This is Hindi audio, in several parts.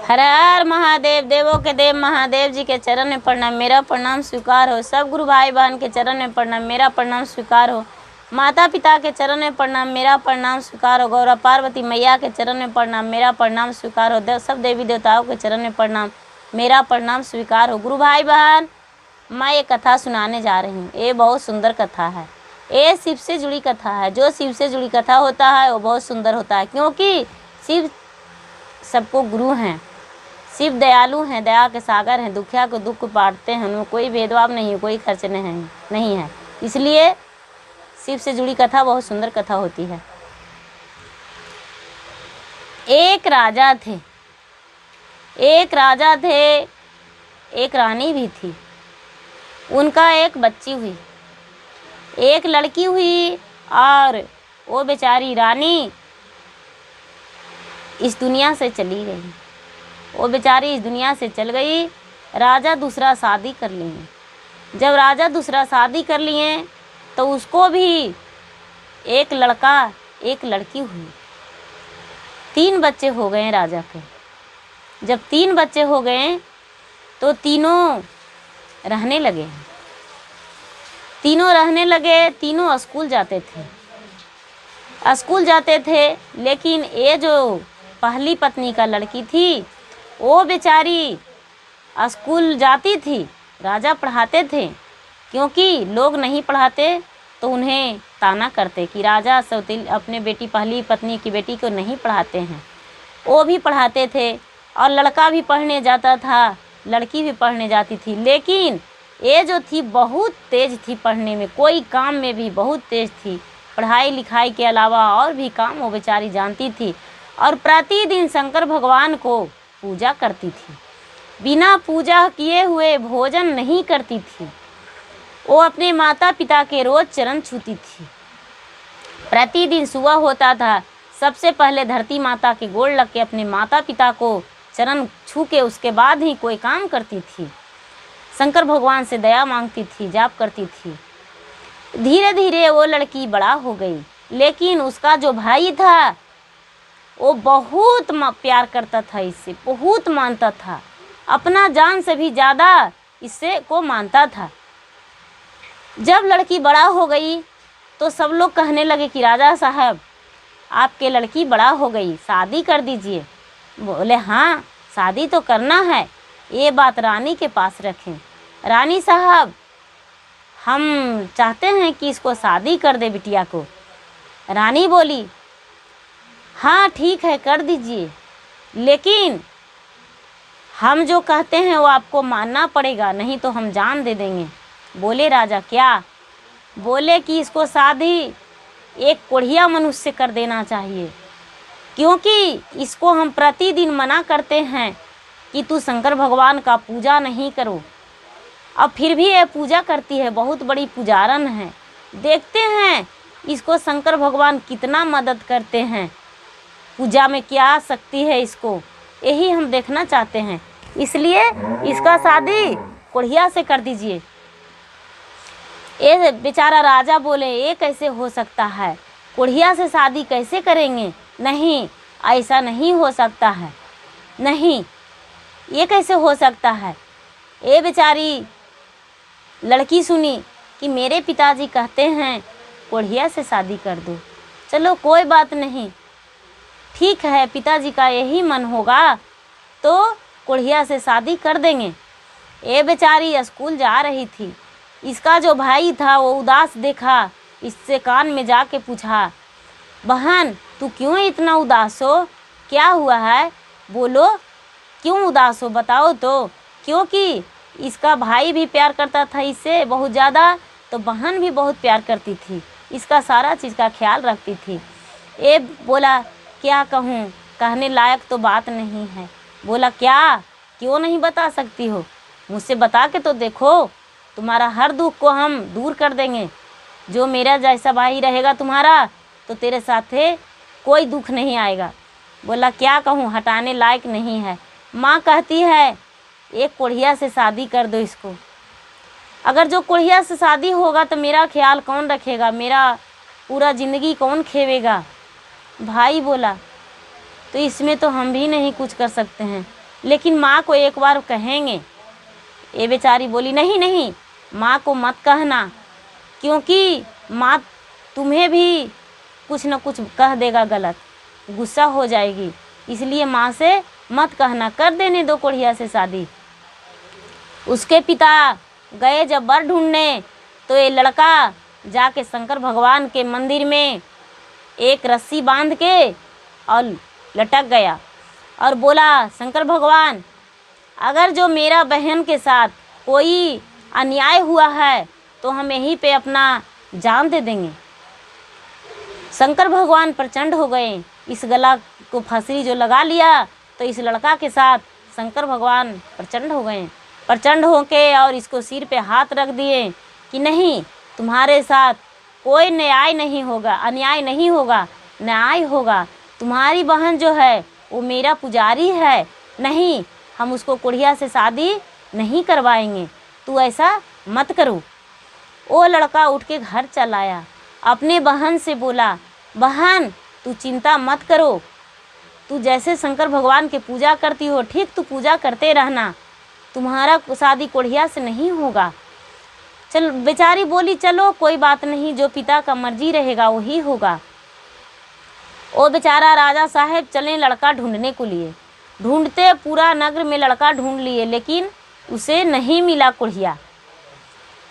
हर हर महादेव। देवों के देव महादेव जी के चरण में प्रणाम, मेरा प्रणाम स्वीकार हो। सब गुरु भाई बहन के चरण में प्रणाम, मेरा प्रणाम स्वीकार हो। माता पिता के चरण में प्रणाम, मेरा प्रणाम स्वीकार हो। गौरा पार्वती मैया के चरण में प्रणाम, मेरा प्रणाम स्वीकार हो। सब देवी देवताओं के चरण में प्रणाम, मेरा प्रणाम स्वीकार हो। गुरु भाई बहन, मैं ये कथा सुनाने जा रही हूँ। ये बहुत सुंदर कथा है। ये शिव से जुड़ी कथा है। जो शिव से जुड़ी कथा होता है वो बहुत सुंदर होता है, क्योंकि शिव सबको गुरु हैं। शिव दयालु हैं, दया के सागर हैं, दुखिया को दुख बांटते हैं। उनमें कोई भेदभाव नहीं है, कोई खर्च नहीं है। इसलिए शिव से जुड़ी कथा बहुत सुंदर कथा होती है। एक राजा थे, एक रानी भी थी। उनका एक बच्ची हुई, एक लड़की हुई, और वो बेचारी रानी इस दुनिया से चली गई। वो बेचारी इस दुनिया से चल गई। राजा दूसरा शादी कर लिए। जब राजा दूसरा शादी कर लिए तो उसको भी एक लड़का एक लड़की हुई। 3 बच्चे हो गए राजा के। जब 3 बच्चे हो गए तो तीनों रहने लगे। तीनों स्कूल जाते थे। लेकिन ये जो पहली पत्नी का लड़की थी, वो बेचारी स्कूल जाती थी। राजा पढ़ाते थे, क्योंकि लोग नहीं पढ़ाते तो उन्हें ताना करते कि राजा सौतेली अपने पहली पत्नी की बेटी को नहीं पढ़ाते हैं। वो भी पढ़ाते थे, और लड़का भी पढ़ने जाता था, लड़की भी पढ़ने जाती थी। लेकिन ये जो थी बहुत तेज थी पढ़ने में, कोई काम में भी बहुत तेज थी। पढ़ाई लिखाई के अलावा और भी काम वो बेचारी जानती थी, और प्रतिदिन शंकर भगवान को पूजा करती थी। बिना पूजा किए हुए भोजन नहीं करती थी। वो अपने माता पिता के रोज चरण छूती थी। प्रतिदिन सुबह होता था, सबसे पहले धरती माता के गोड़ लग के अपने माता पिता को चरण छू के उसके बाद ही कोई काम करती थी। शंकर भगवान से दया मांगती थी, जाप करती थी। धीरे धीरे वो लड़की बड़ा हो गई, लेकिन उसका जो भाई था वो बहुत प्यार करता था, इससे बहुत मानता था, अपना जान से भी ज़्यादा इससे को मानता था। जब लड़की बड़ा हो गई तो सब लोग कहने लगे कि राजा साहब, आपके लड़की बड़ा हो गई, शादी कर दीजिए। बोले हाँ, शादी तो करना है, ये बात रानी के पास रखें। रानी साहब, हम चाहते हैं कि इसको शादी कर दे बिटिया को। रानी बोली हाँ ठीक है, कर दीजिए, लेकिन हम जो कहते हैं वो आपको मानना पड़ेगा, नहीं तो हम जान दे देंगे। बोले राजा क्या? बोले कि इसको शादी एक कोढ़िया मनुष्य से कर देना चाहिए, क्योंकि इसको हम प्रतिदिन मना करते हैं कि तू शंकर भगवान का पूजा नहीं करो। अब फिर भी ये पूजा करती है, बहुत बड़ी पुजारन है। देखते हैं इसको शंकर भगवान कितना मदद करते हैं, पूजा में क्या शक्ति है इसको, यही हम देखना चाहते हैं। इसलिए इसका शादी कोढ़िया से कर दीजिए। ये बेचारा राजा बोले ये कैसे हो सकता है, कोढ़िया से शादी कैसे करेंगे? नहीं, ऐसा नहीं हो सकता है, नहीं, ये कैसे हो सकता है। ये बेचारी लड़की सुनी कि मेरे पिताजी कहते हैं कोढ़िया से शादी कर दो। चलो कोई बात नहीं, ठीक है, पिताजी का यही मन होगा तो कोढ़िया से शादी कर देंगे। ये बेचारी स्कूल जा रही थी। इसका जो भाई था वो उदास देखा, इससे कान में जाके पूछा, बहन तू क्यों इतना उदास हो, क्या हुआ है? बोलो क्यों उदास हो, बताओ तो। क्योंकि इसका भाई भी प्यार करता था इससे बहुत ज़्यादा, तो बहन भी बहुत प्यार करती थी, इसका सारा चीज़ का ख्याल रखती थी। ये बोला क्या कहूँ, कहने लायक तो बात नहीं है। बोला क्या, क्यों नहीं बता सकती हो? मुझसे बता के तो देखो, तुम्हारा हर दुख को हम दूर कर देंगे। जो मेरा जैसा भाई रहेगा तुम्हारा, तो तेरे साथ कोई दुख नहीं आएगा। बोला क्या कहूँ, हटाने लायक नहीं है। माँ कहती है एक कोढ़िया से शादी कर दो इसको। अगर जो कोढ़िया से शादी होगा तो मेरा ख्याल कौन रखेगा, मेरा पूरा ज़िंदगी कौन खेवेगा? भाई बोला तो इसमें तो हम भी नहीं कुछ कर सकते हैं, लेकिन माँ को एक बार कहेंगे। ये बेचारी बोली नहीं नहीं, माँ को मत कहना, क्योंकि माँ तुम्हें भी कुछ न कुछ कह देगा गलत, गुस्सा हो जाएगी, इसलिए माँ से मत कहना, कर देने दो कोढ़िया से शादी। उसके पिता गए जब वर ढूंढने, तो ये लड़का जाके शंकर भगवान के मंदिर में एक रस्सी बांध के और लटक गया और बोला, शंकर भगवान, अगर जो मेरा बहन के साथ कोई अन्याय हुआ है तो हम यहीं पे अपना जान दे देंगे। शंकर भगवान प्रचंड हो गए, इस गला को फंसरी जो लगा लिया, तो इस लड़का के साथ शंकर भगवान प्रचंड हो गए। प्रचंड होके और इसको सिर पे हाथ रख दिए कि नहीं, तुम्हारे साथ कोई न्याय नहीं होगा, अन्याय नहीं होगा, न्याय होगा। तुम्हारी बहन जो है वो मेरा पुजारी है, नहीं, हम उसको कोढ़िया से शादी नहीं करवाएंगे, तू ऐसा मत करो। वो लड़का उठ के घर चला आया, अपने बहन से बोला, बहन तू चिंता मत करो, तू जैसे शंकर भगवान की पूजा करती हो ठीक तू पूजा करते रहना, तुम्हारा शादी कोढ़िया से नहीं होगा। चल, बेचारी बोली, चलो कोई बात नहीं, जो पिता का मर्जी रहेगा वही होगा। वो बेचारा राजा साहब चले लड़का ढूंढने को लिए, ढूंढते पूरा नगर में लड़का ढूंढ लिए, लेकिन उसे नहीं मिला कोढ़िया।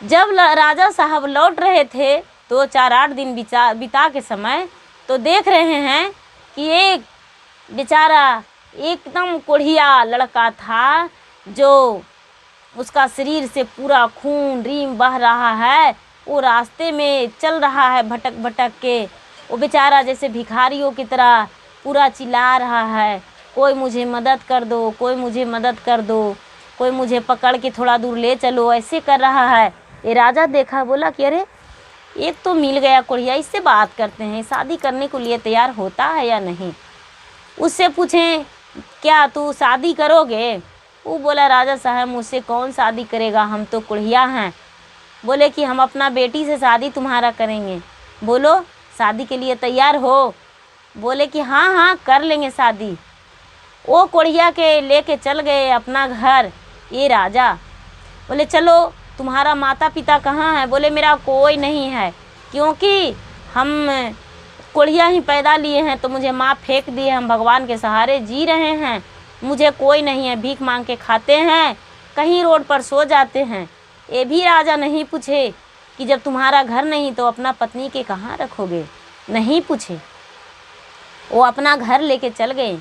जब राजा साहब लौट रहे थे 2-4-8 दिन बिता के समय, तो देख रहे हैं कि एक बेचारा एकदम कोढ़िया लड़का था, जो उसका शरीर से पूरा खून रीम बह रहा है, वो रास्ते में चल रहा है भटक भटक के। वो बेचारा जैसे भिखारियों की तरह पूरा चिल्ला रहा है, कोई मुझे मदद कर दो, कोई मुझे मदद कर दो, कोई मुझे पकड़ के थोड़ा दूर ले चलो, ऐसे कर रहा है। ये राजा देखा, बोला कि अरे एक तो मिल गया कोढ़िया, इससे बात करते हैं, शादी करने को लिए तैयार होता है या नहीं। उससे पूछें, क्या तू शादी करोगे? वो बोला, राजा साहब मुझसे कौन शादी करेगा, हम तो कोढ़िया हैं। बोले कि हम अपना बेटी से शादी तुम्हारा करेंगे, बोलो शादी के लिए तैयार हो? बोले कि हाँ हाँ कर लेंगे शादी। वो कोढ़िया के लेके चल गए अपना घर। ये राजा बोले, चलो तुम्हारा माता पिता कहाँ है? बोले मेरा कोई नहीं है, क्योंकि हम कोढ़िया ही पैदा लिए हैं, तो मुझे माँ फेंक दी है, हम भगवान के सहारे जी रहे हैं, मुझे कोई नहीं है, भीख मांग के खाते हैं, कहीं रोड पर सो जाते हैं। ये भी राजा नहीं पूछे कि जब तुम्हारा घर नहीं तो अपना पत्नी के कहाँ रखोगे, नहीं पूछे, वो अपना घर लेके चल गए।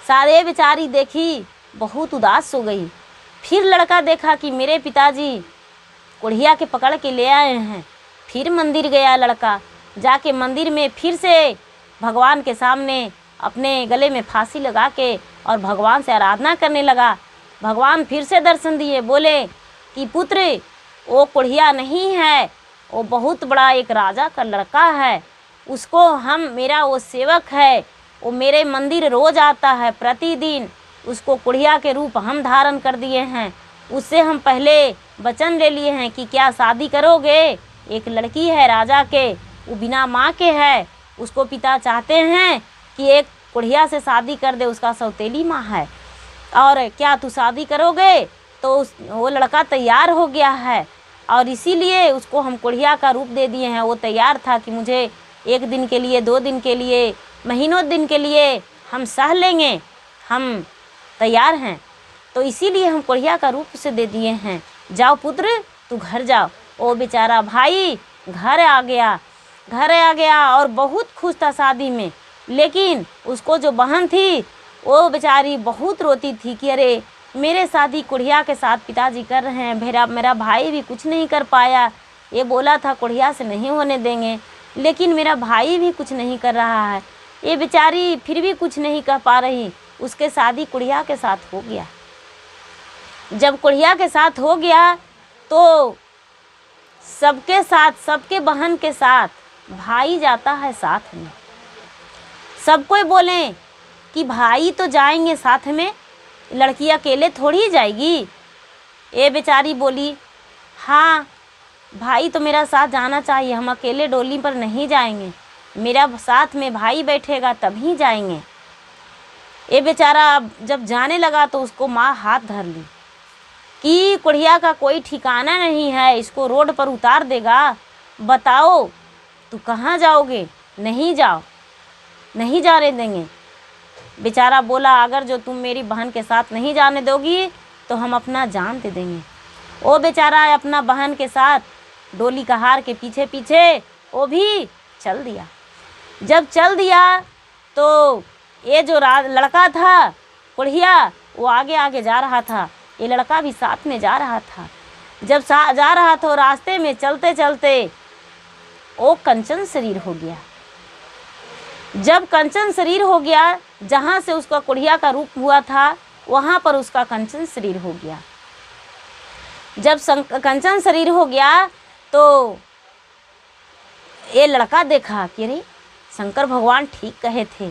सारे बेचारी देखी बहुत उदास हो गई। फिर लड़का देखा कि मेरे पिताजी कोढ़िया के पकड़ के ले आए हैं। फिर मंदिर गया लड़का, जाके मंदिर में फिर से भगवान के सामने अपने गले में फांसी लगा के और भगवान से आराधना करने लगा। भगवान फिर से दर्शन दिए, बोले कि पुत्र वो कोढ़िया नहीं है, वो बहुत बड़ा एक राजा का लड़का है, उसको हम, मेरा वो सेवक है, वो मेरे मंदिर रोज आता है प्रतिदिन, उसको कोढ़िया के रूप हम धारण कर दिए हैं, उससे हम पहले वचन ले लिए हैं कि क्या शादी करोगे? एक लड़की है राजा के, वो बिना माँ के है, उसको पिता चाहते हैं कि एक कोढ़िया से शादी कर दे, उसका सौतेली माँ है, और क्या तू शादी करोगे? तो वो लड़का तैयार हो गया है, और इसीलिए उसको हम कोढ़िया का रूप दे दिए हैं। वो तैयार था कि मुझे 1 दिन के लिए, 2 दिन के लिए, महीनों दिन के लिए हम सह लेंगे, हम तैयार हैं, तो इसीलिए हम कोढ़िया का रूप से दे दिए हैं। जाओ पुत्र तू घर जाओ। वो बेचारा भाई घर आ गया और बहुत खुश था शादी में, लेकिन उसको जो बहन थी वो बेचारी बहुत रोती थी कि अरे मेरे शादी कोढ़िया के साथ पिताजी कर रहे हैं, मेरा भाई भी कुछ नहीं कर पाया, ये बोला था कोढ़िया से नहीं होने देंगे, लेकिन मेरा भाई भी कुछ नहीं कर रहा है। ये बेचारी फिर भी कुछ नहीं कह पा रही। उसके शादी कोढ़िया के साथ हो गया। जब कोढ़िया के साथ हो गया तो सबके साथ, सबके बहन के साथ भाई जाता है साथ में। सब कोई बोले कि भाई तो जाएंगे साथ में, लड़की अकेले थोड़ी जाएगी। ये बेचारी बोली, हाँ भाई तो मेरा साथ जाना चाहिए, हम अकेले डोली पर नहीं जाएंगे, मेरा साथ में भाई बैठेगा तभी जाएंगे। ये बेचारा जब जाने लगा तो उसको माँ हाथ धर ली कि कुढ़िया का कोई ठिकाना नहीं है, इसको रोड पर उतार देगा, बताओ तू कहाँ जाओगे? नहीं जाओ, नहीं जाने देंगे। बेचारा बोला अगर जो तुम मेरी बहन के साथ नहीं जाने दोगी तो हम अपना जान दे देंगे। वो बेचारा अपना बहन के साथ डोली कहार के पीछे पीछे वो भी चल दिया। जब चल दिया तो ये जो लड़का था कुढ़िया वो आगे आगे जा रहा था, ये लड़का भी साथ में जा रहा था। जब जा रहा था रास्ते में चलते चलते वो कंचन शरीर हो गया। जब कंचन शरीर हो गया, जहाँ से उसका कुढ़िया का रूप हुआ था वहाँ पर उसका कंचन शरीर हो गया। जब कंचन शरीर हो गया तो ये लड़का देखा कि अरे शंकर भगवान ठीक कहे थे,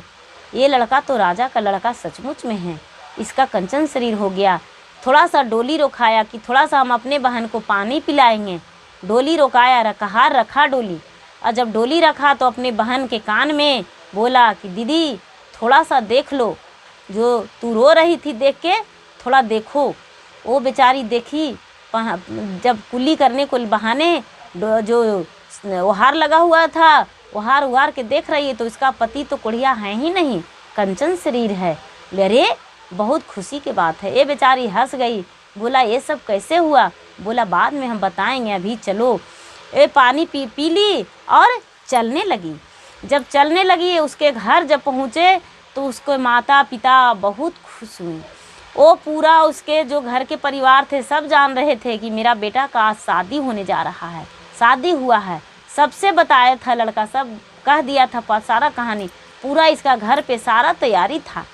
ये लड़का तो राजा का लड़का सचमुच में है, इसका कंचन शरीर हो गया। थोड़ा सा डोली रोकाया कि थोड़ा सा हम अपने बहन को पानी पिलाएंगे। डोली रोकाया, कहार रखा डोली, और जब डोली रखा तो अपने बहन के कान में बोला कि दीदी थोड़ा सा देख लो, जो तू रो रही थी देख के थोड़ा देखो। वो बेचारी देखी, जब कुल्ली करने को बहाने जो उहार लगा हुआ था उहार उहार के देख रही है तो इसका पति तो कुढ़िया है ही नहीं, कंचन शरीर है। अरे बहुत खुशी की बात है। ये बेचारी हंस गई, बोला ये सब कैसे हुआ? बोला बाद में हम बताएंगे, अभी चलो। ये पानी पी ली और चलने लगी। जब चलने लगी उसके घर जब पहुँचे तो उसके माता पिता बहुत खुश हुए। वो पूरा उसके जो घर के परिवार थे सब जान रहे थे कि मेरा बेटा का आज शादी होने जा रहा है, शादी हुआ है। सबसे बताया था लड़का, सब कह दिया था सारा कहानी, पूरा इसका घर पे सारा तैयारी था।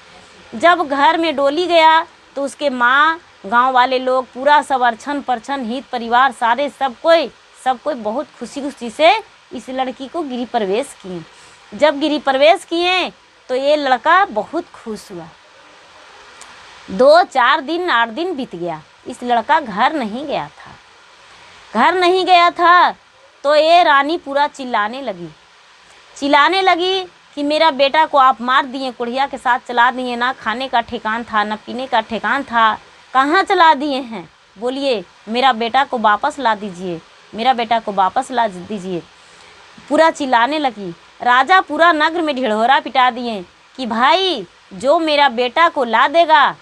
जब घर में डोली गया तो उसके माँ, गांव वाले लोग पूरा सब अर्छन परछन हित परिवार सारे सब कोई बहुत खुशी खुशी से इस लड़की को गृह प्रवेश किए। जब गृह प्रवेश किए तो ये लड़का बहुत खुश हुआ। 2-4 दिन 8 दिन बीत गया, इस लड़का घर नहीं गया था। तो ये रानी पूरा चिल्लाने लगी कि मेरा बेटा को आप मार दिए, कुढ़िया के साथ चला दिए, ना खाने का ठिकान था ना पीने का ठिकान था, कहाँ चला दिए हैं? बोलिए मेरा बेटा को वापस ला दीजिए, मेरा बेटा को वापस ला दीजिए। पूरा चिल्लाने लगी। राजा पूरा नगर में ढिढोरा पिटा दिए कि भाई जो मेरा बेटा को ला देगा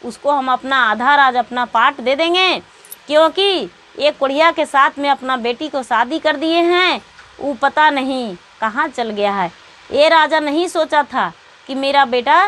उसको हम अपना आधा राज अपना पार्ट दे देंगे, क्योंकि एक कुढ़िया के साथ में अपना बेटी को शादी कर दिए हैं, वो पता नहीं कहाँ चल गया है। ये राजा नहीं सोचा था कि मेरा बेटा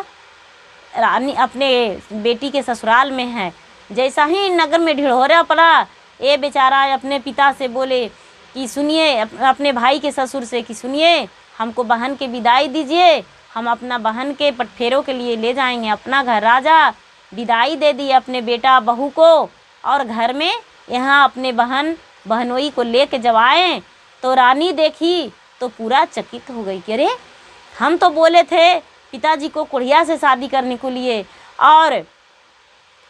रानी अपने बेटी के ससुराल में है। जैसा ही नगर में ढिढोरा पड़ा, ये बेचारा अपने पिता से बोले कि सुनिए, अपने भाई के ससुर से कि सुनिए हमको बहन के विदाई दीजिए, हम अपना बहन के पटफेरों के लिए ले जाएंगे अपना घर। राजा विदाई दे दी अपने बेटा बहू को, और घर में यहाँ अपने बहनोई को लेके जब आए तो रानी देखी तो पूरा चकित हो गई कि अरे हम तो बोले थे पिताजी को कुढ़िया से शादी करने को लिए, और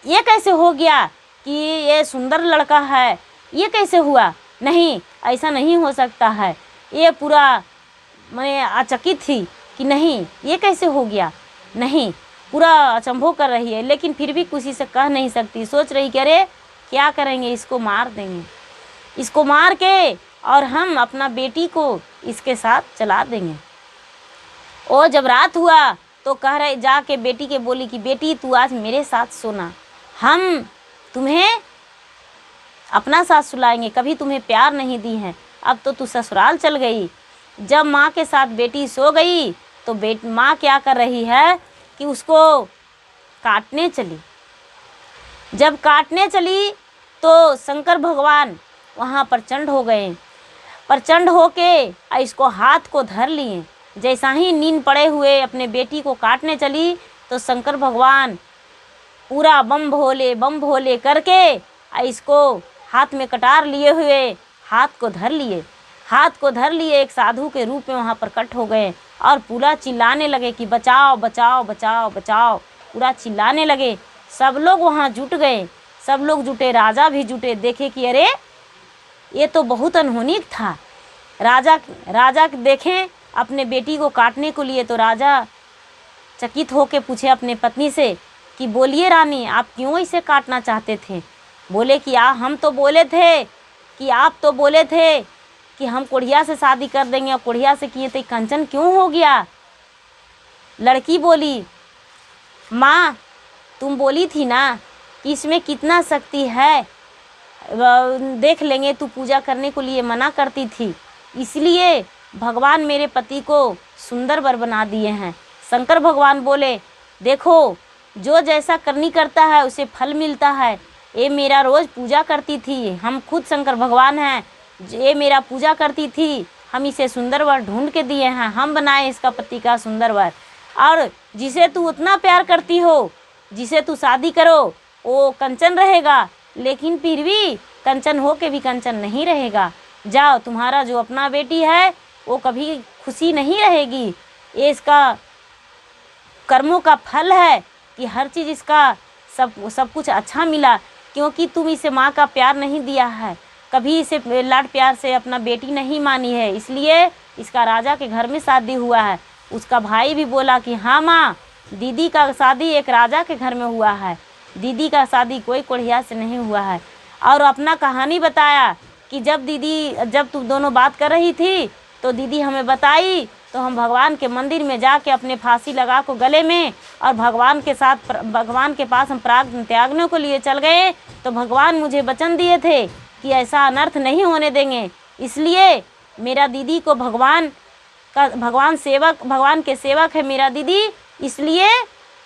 ये कैसे हो गया कि ये सुंदर लड़का है, ये कैसे हुआ? नहीं, ऐसा नहीं हो सकता है। ये पूरा मैं अचकित थी कि नहीं ये कैसे हो गया, नहीं, पूरा अचंभो कर रही है, लेकिन फिर भी किसी से कह नहीं सकती। सोच रही कि अरे क्या करेंगे, इसको मार देंगे, इसको मार के और हम अपना बेटी को इसके साथ चला देंगे। और जब रात हुआ तो कह रहे जाके बेटी के बोली कि बेटी तू आज मेरे साथ सोना, हम तुम्हें अपना साथ सुलाएंगे, कभी तुम्हें प्यार नहीं दी है, अब तो तू ससुराल चल गई। जब माँ के साथ बेटी सो गई तो माँ क्या कर रही है कि उसको काटने चली। जब काटने चली तो शंकर भगवान वहाँ प्रचंड हो गए, प्रचंड होके इसको हाथ को धर लिए। जैसा ही नींद पड़े हुए अपने बेटी को काटने चली तो शंकर भगवान पूरा बम भोले करके इसको हाथ में कटार लिए हुए हाथ को धर लिए एक साधु के रूप में वहाँ प्रकट हो गए और पूरा चिल्लाने लगे कि बचाओ बचाओ बचाओ बचाओ, पूरा चिल्लाने लगे। सब लोग वहाँ जुट गए, सब लोग जुटे, राजा भी जुटे, देखे कि अरे ये तो बहुत अनहोनी था। राजा देखें अपने बेटी को काटने को लिए तो राजा चकित होकर पूछे अपने पत्नी से कि बोलिए रानी, आप क्यों इसे काटना चाहते थे। बोले कि हम तो बोले थे कि आप तो बोले थे कि हम कोढ़िया से शादी कर देंगे, और कोढ़िया से किए तो कंचन क्यों हो गया। लड़की बोली, माँ तुम बोली थी ना कि इसमें कितना शक्ति है, देख लेंगे, तू पूजा करने को लिए मना करती थी, इसलिए भगवान मेरे पति को सुंदर वर बना दिए हैं। शंकर भगवान बोले, देखो जो जैसा करनी करता है उसे फल मिलता है। ये मेरा रोज़ पूजा करती थी, हम खुद शंकर भगवान हैं, ये मेरा पूजा करती थी, हम इसे सुंदर वर ढूंढ के दिए हैं, हम बनाए इसका पति का सुंदर वर। और जिसे तू उतना प्यार करती हो, जिसे तू शादी करो, वो कंचन रहेगा, लेकिन फिर भी कंचन हो के भी कंचन नहीं रहेगा। जाओ, तुम्हारा जो अपना बेटी है वो कभी खुशी नहीं रहेगी। ये इसका कर्मों का फल है कि हर चीज़ इसका सब कुछ अच्छा मिला, क्योंकि तुम इसे माँ का प्यार नहीं दिया है, कभी इसे लाड प्यार से अपना बेटी नहीं मानी है, इसलिए इसका राजा के घर में शादी हुआ है। उसका भाई भी बोला कि हाँ माँ, दीदी का शादी एक राजा के घर में हुआ है, दीदी का शादी कोई कोढ़िया से नहीं हुआ है। और अपना कहानी बताया कि जब तुम दोनों बात कर रही थी तो दीदी हमें बताई, तो हम भगवान के मंदिर में जाके अपने फांसी लगा को गले में, और भगवान के पास हम प्राण त्यागने को लिए चल गए, तो भगवान मुझे वचन दिए थे कि ऐसा अनर्थ नहीं होने देंगे। इसलिए मेरा दीदी को भगवान के सेवक है मेरा दीदी, इसलिए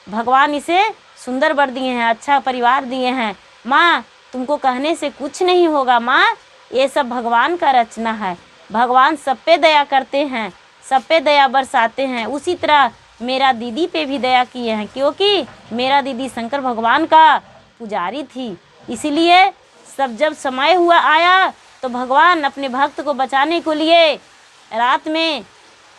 भगवान इसे सुंदर वर दिए हैं, अच्छा परिवार दिए हैं। माँ तुमको कहने से कुछ नहीं होगा माँ, ये सब भगवान का रचना है, भगवान सब पे दया करते हैं, सब पे दया बरसाते हैं। उसी तरह मेरा दीदी पे भी दया किए हैं, क्योंकि मेरा दीदी शंकर भगवान का पुजारी थी। इसीलिए जब समय हुआ आया तो भगवान अपने भक्त को बचाने को लिए रात में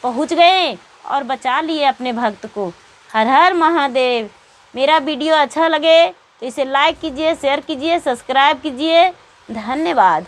पहुंच गए और बचा लिए अपने भक्त को। हर हर महादेव। मेरा वीडियो अच्छा लगे तो इसे लाइक कीजिए, शेयर कीजिए, सब्सक्राइब कीजिए। धन्यवाद।